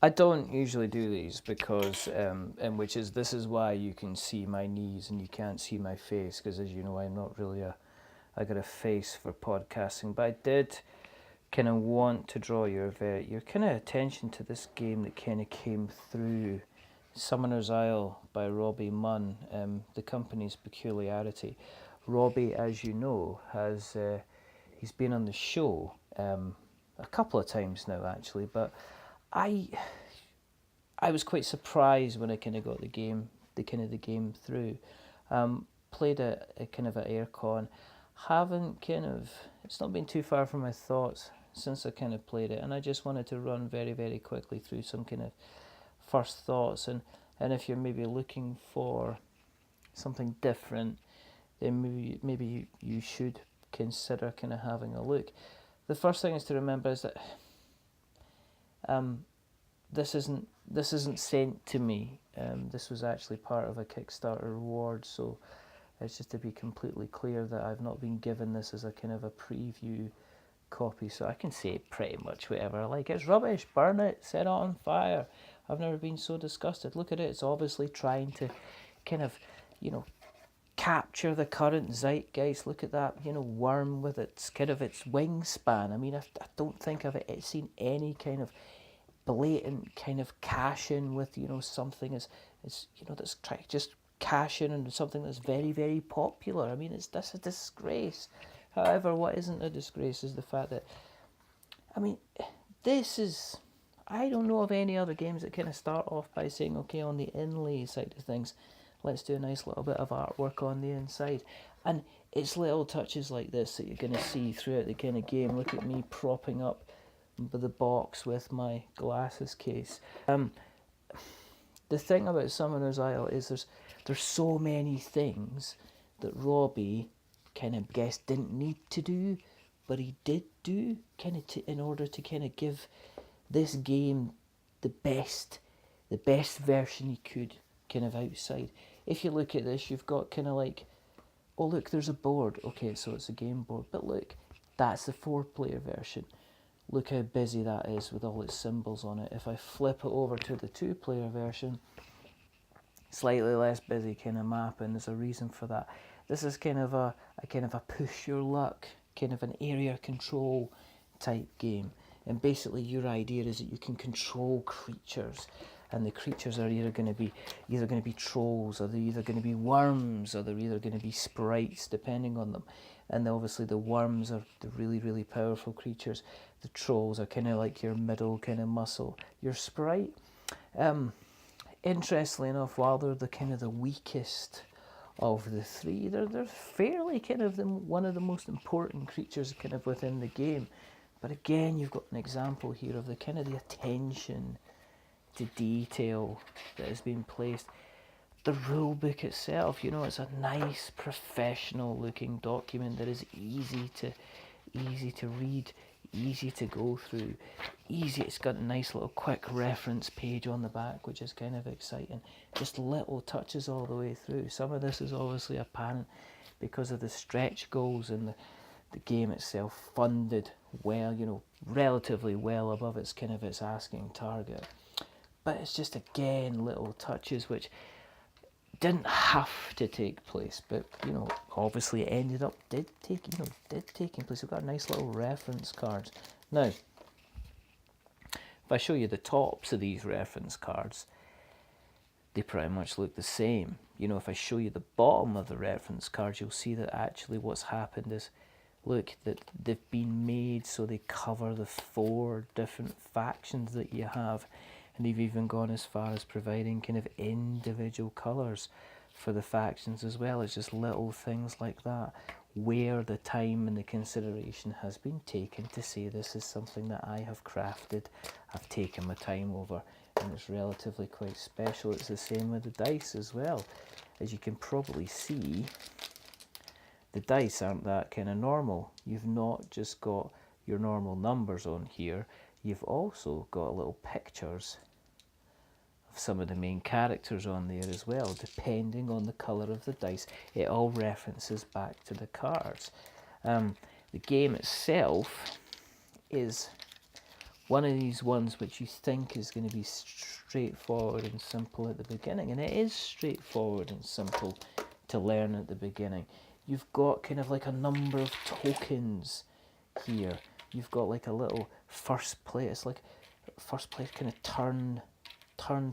I don't usually do these because, this is why you can see my knees and you can't see my face, because as you know, I'm not really I got a face for podcasting. But I did kind of want to draw your kind of attention to this game that kind of came through, Summoner's Isle by Robbie Munn, the company's Peculiarity. Robbie, as you know, he's been on the show a couple of times now actually, but I I was quite surprised when I kind of got the game through. Played it kind of at Aircon. Haven't kind of It's not been too far from my thoughts since I kind of played it, and I just wanted to run very very quickly through some kind of first thoughts, and if you're maybe looking for something different, then maybe you should consider kind of having a look. The first thing is to remember is that um, this isn't sent to me. This was actually part of a Kickstarter reward, so it's just to be completely clear that I've not been given this as a kind of a preview copy, so I can say pretty much whatever I like. It's rubbish, burn it, set it on fire. I've never been so disgusted. Look at it, it's obviously trying to kind of, capture the current zeitgeist. Look at that, worm with its kind of its wingspan. I mean, I don't think I've seen any kind of blatant kind of cash in with something that's trying to just cash in on something that's very very popular. I mean, that's a disgrace. However, what isn't a disgrace is the fact that, I mean, this is, I don't know of any other games that kind of start off by saying, okay, on the inlay side of things, let's do a nice little bit of artwork on the inside. And it's little touches like this that you're going to see throughout the kind of game. Look at me propping up the box with my glasses case. The thing about Summoner's Isle is there's so many things that Robbie kind of didn't need to do, but he did do kind of in order to kind of give this game the best version he could kind of outside. If you look at this, you've got kind of like, oh look, there's a board. Okay, so it's a game board, but look, that's the 4-player version. Look how busy that is with all its symbols on it. If I flip it over to the 2-player version, slightly less busy kind of map, and there's a reason for that. This is kind of a push your luck, kind of an area control type game. And basically your idea is that you can control creatures, and the creatures are either going to be trolls, or they're either going to be worms, or they're either going to be sprites, depending on them. And obviously the worms are the really really powerful creatures. The trolls are kind of like your middle kind of muscle. Your sprite, interestingly enough, while they're the kind of the weakest of the three, they're fairly kind of one of the most important creatures kind of within the game. But again, you've got an example here of the kind of the attention to detail that has been placed. The rule book itself, it's a nice professional looking document that is easy to read, easy to go through, easy. It's got a nice little quick reference page on the back, which is kind of exciting. Just little touches all the way through. Some of this is obviously apparent because of the stretch goals, and the game itself funded well, relatively well above its kind of its asking target. But it's just again little touches which didn't have to take place, but obviously it ended up taking place. We've got nice little reference cards. Now, if I show you the tops of these reference cards, they pretty much look the same. If I show you the bottom of the reference cards, you'll see that actually what's happened is, look, that they've been made so they cover the 4 different factions that you have. And they've even gone as far as providing kind of individual colours for the factions as well. It's just little things like that, where the time and the consideration has been taken to say this is something that I have crafted, I've taken my time over, and it's relatively quite special. It's the same with the dice as well. As you can probably see, the dice aren't that kind of normal. You've not just got your normal numbers on here, you've also got little pictures of some of the main characters on there as well, depending on the colour of the dice. It all references back to the cards. The game itself is one of these ones which you think is going to be straightforward and simple at the beginning, and it is straightforward and simple to learn at the beginning. You've got kind of like a number of tokens here. You've got like a little first place, it's like first place kind of turn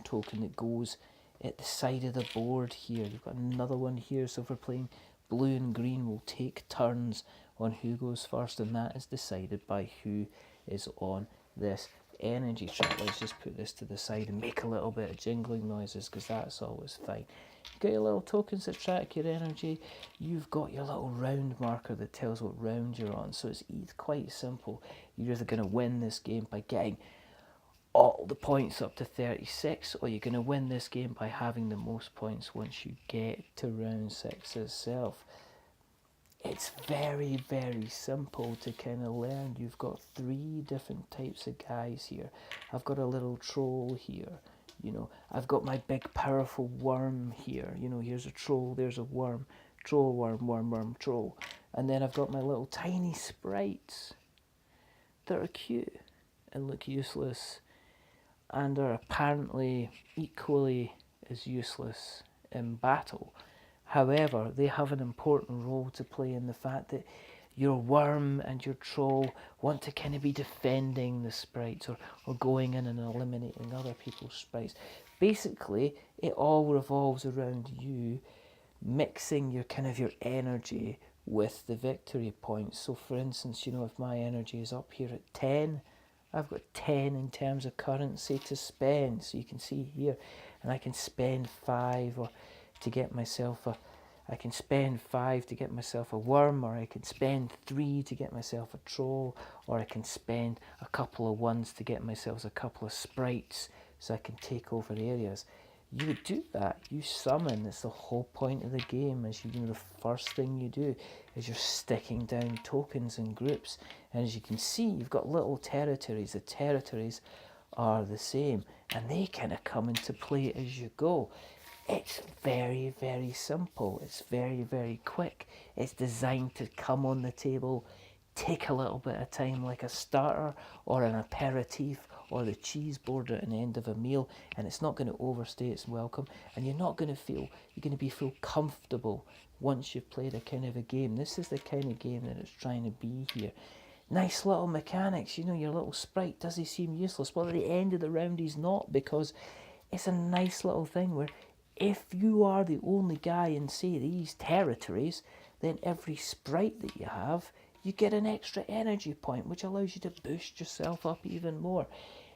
token that goes at the side of the board here. You've got another one here, so if we're playing blue and green, we'll take turns on who goes first, and that is decided by who is on this energy track. Let's just put this to the side and make a little bit of jingling noises, because that's always fine. You've got your little tokens that track your energy. You've got your little round marker that tells what round you're on, so it's quite simple. You're either going to win this game by getting all the points up to 36, or you're going to win this game by having the most points once you get to round 6 itself. It's very, very simple to kind of learn. You've got 3 different types of guys here. I've got a little troll here, you know. I've got my big powerful worm here, you know. Here's a troll, there's a worm, troll, worm, worm, worm, troll. And then I've got my little tiny sprites that are cute and look useless and are apparently equally as useless in battle. However, they have an important role to play in the fact that your worm and your troll want to kind of be defending the sprites, or going in and eliminating other people's sprites. Basically, it all revolves around you mixing your kind of your energy with the victory points. So for instance, you know, if my energy is up here at 10, I've got 10 in terms of currency to spend. So you can see here, and I can spend 5 or to get myself I can spend 5 to get myself a worm, or I can spend 3 to get myself a troll, or I can spend a couple of 1s to get myself a couple of sprites so I can take over areas. You would do that. You summon. That's the whole point of the game. As you know, the first thing you do is you're sticking down tokens in groups, and as you can see, you've got little territories. The territories are the same, and they kind of come into play as you go. It's very, very simple. It's very, very quick. It's designed to come on the table, take a little bit of time, like a starter or an aperitif or the cheese board at an end of a meal, and it's not going to overstay its welcome, and you're going to feel comfortable once you've played a kind of a game. This is the kind of game that it's trying to be here. Nice little mechanics, you know, your little sprite, does he seem useless? Well, at the end of the round he's not, because it's a nice little thing where if you are the only guy in, say, these territories, then every sprite that you have, you get an extra energy point, which allows you to boost yourself up even more.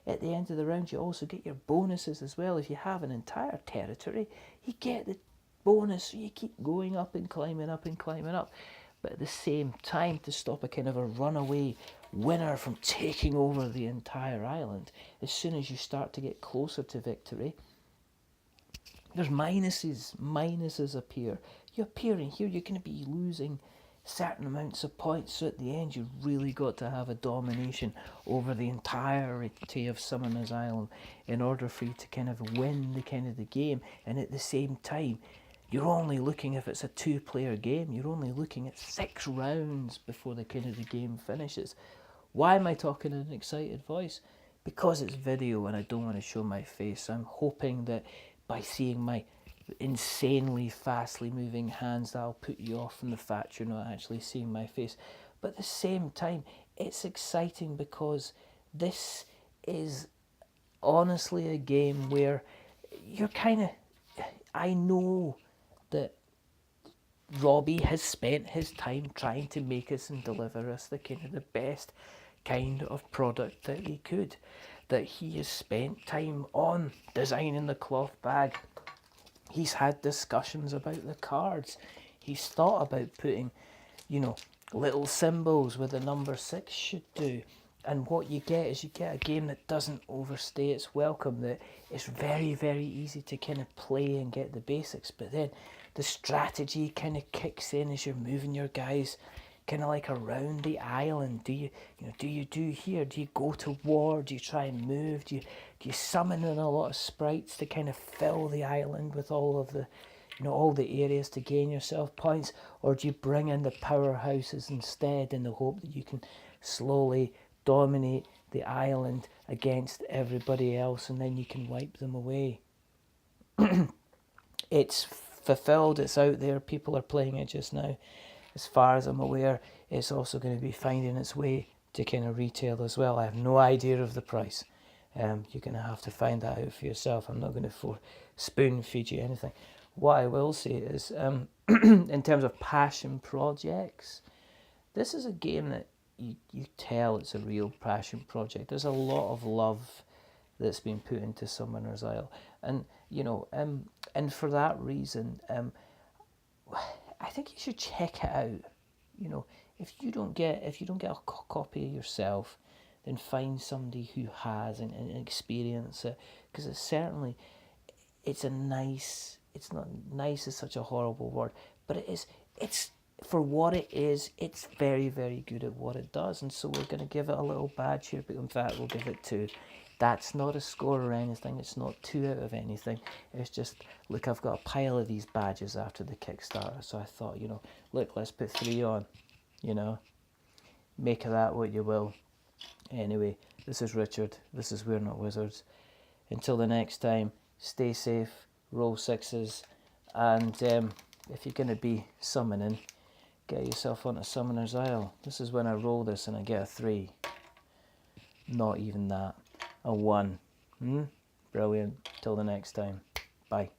At the end of the round, you also get your bonuses as well. If you have an entire territory, you get the bonus, so you keep going up and climbing up and climbing up. But at the same time, to stop a kind of a runaway winner from taking over the entire island, as soon as you start to get closer to victory, there's minuses appear. You appear in here, you're going to be losing certain amounts of points, so at the end you've really got to have a domination over the entirety of Summoner's Island in order for you to kind of win the game. And at the same time, you're only looking, if it's a 2-player game, you're only looking at 6 rounds before the game finishes. Why am I talking in an excited voice? Because it's video and I don't want to show my face. I'm hoping that by seeing my insanely fastly moving hands, that'll put you off from the fact you're not actually seeing my face. But at the same time, it's exciting because this is honestly a game where you're kind of... I know that Robbie has spent his time trying to make us and deliver us the kind of the best kind of product that he could. That he has spent time on designing the cloth bag. He's had discussions about the cards. He's thought about putting, you know, little symbols where the number 6 should do. And what you get is you get a game that doesn't overstay its welcome, that it's very, very easy to kind of play and get the basics, but then the strategy kind of kicks in as you're moving your guys kind of like around the island. Do you do here? Do you go to war? Do you try and move? Do you summon in a lot of sprites to kind of fill the island with all of the, all the areas to gain yourself points? Or do you bring in the powerhouses instead in the hope that you can slowly dominate the island against everybody else, and then you can wipe them away. It's fulfilled, it's out there, people are playing it just now. As far as I'm aware, it's also going to be finding its way to kind of retail as well. I have no idea of the price. You're going to have to find that out for yourself. I'm not going to spoon feed you anything. What I will say is, in terms of passion projects, this is a game that you tell it's a real passion project. There's a lot of love that's been put into Summoner's Isle, and and for that reason, I think you should check it out. If you don't get a copy yourself, then find somebody who has and experience it, because it's not nice is such a horrible word, but it's for what it is, it's very, very good at what it does. And so we're going to give it a little badge here, but in fact we'll give it 2. That's not a score or anything. It's not 2 out of anything. It's just, look, I've got a pile of these badges after the Kickstarter. So I thought, look, let's put 3 on, make of that what you will. Anyway, this is Richard. This is We're Not Wizards. Until the next time, stay safe, roll 6s, and if you're going to be summoning, get yourself onto Summoner's Isle. This is when I roll this and I get a 3. Not even that. A 1. Brilliant. Till the next time. Bye.